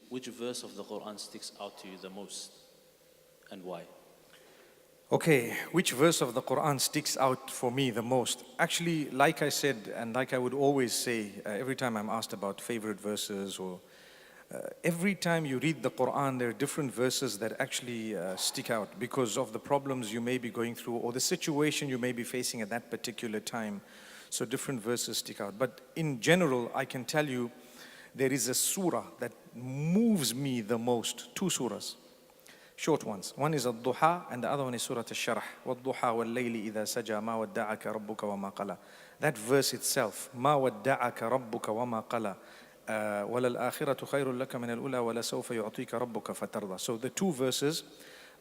which verse of the Quran sticks out to you the most and why? Okay, which verse of the Quran sticks out for me the most? Actually, like I said, and like I would always say, every time I'm asked about favorite verses, or every time you read the Quran, there are different verses that actually stick out because of the problems you may be going through or the situation you may be facing at that particular time. So different verses stick out. But in general, I can tell you, there is a surah that moves me the most, two surahs. Short ones. One is Al-Duha and the other one is Surah Al-Sharh. وَالضُّحَى وَاللَّيْلِ إِذَا سَجَى مَا وَدَّعَكَ رَبُّكَ وَمَا قَلَى. That verse itself, مَا وَدَّعَكَ رَبُّكَ وَمَا قَلَى وَلَلْآخِرَةُ خَيْرٌ لَكَ مِنَ الْأُولَى وَلَسَوْفَ يُعْطِيكَ رَبُّكَ فَتَرْضَى. So the two verses,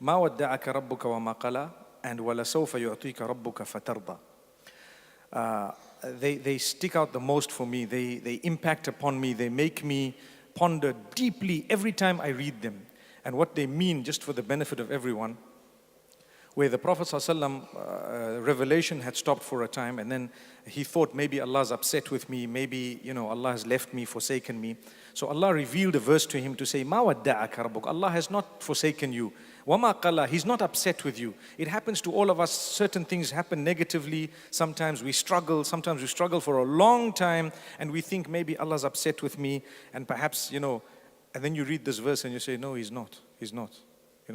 مَا وَدَّعَكَ رَبُّكَ وَمَا قَلَى and وَلَسَوْفَ يُعْطِيكَ رَبُّكَ فَتَرْضَى. They stick out the most for me. They impact upon me. They make me ponder deeply every time I read them. And what they mean, just for the benefit of everyone, where the Prophet ﷺ, revelation had stopped for a time, and then he thought maybe Allah's upset with me, maybe Allah has left me, forsaken me. So Allah revealed a verse to him to say, "Ma wadda'aka rabbuk." Allah has not forsaken you. Wama qala, He's not upset with you. It happens to all of us. Certain things happen negatively. Sometimes we struggle for a long time, and we think maybe Allah's upset with me, and perhaps and then you read this verse and you say, no, He's not. He's not.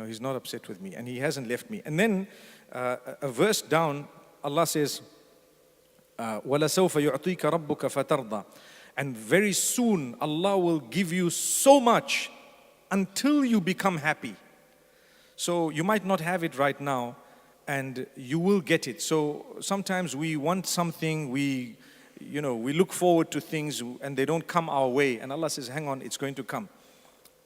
He's not upset with me and He hasn't left me. And then a verse down, Allah says, وَلَسَوْفَ يُعْطِيكَ رَبُّكَ فَتَرْضَى. And very soon Allah will give you so much until you become happy. So you might not have it right now and you will get it. So sometimes we want something, we look forward to things and they don't come our way. And Allah says, hang on, it's going to come.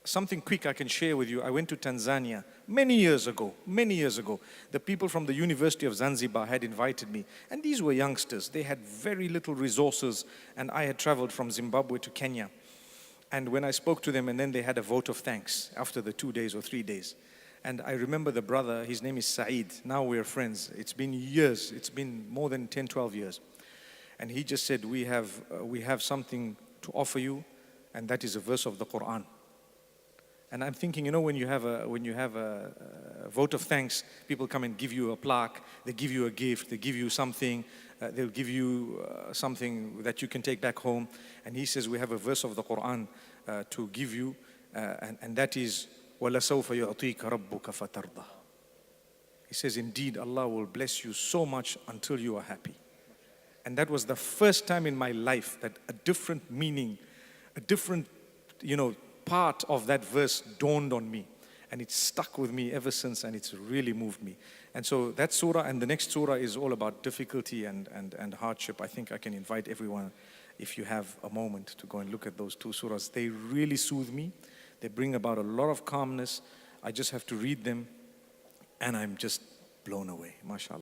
Something quick I can share with you. I went to Tanzania many years ago. The people from the University of Zanzibar had invited me. And these were youngsters. They had very little resources. And I had traveled from Zimbabwe to Kenya. And when I spoke to them, and then they had a vote of thanks after the 2 days or 3 days. And I remember the brother, his name is Saeed. Now we're friends. It's been years. It's been more than 10, 12 years. And he just said, we have something to offer you. And that is a verse of the Quran. And I'm thinking, when you have a vote of thanks, people come and give you a plaque, they give you a gift, they give you something, they'll give you something that you can take back home. And he says, we have a verse of the Quran to give you, and that is, وَلَسَوْفَ يُعْطِيكَ رَبُّكَ فَتَرْضَى. He says, indeed, Allah will bless you so much until you are happy. And that was the first time in my life that a different meaning, a different, part of that verse dawned on me, and it stuck with me ever since, and it's really moved me. And so that surah and the next surah is all about difficulty and hardship. I think I can invite everyone, if you have a moment, to go and look at those two surahs. They really soothe me. They bring about a lot of calmness. I just have to read them and I'm just blown away, mashallah.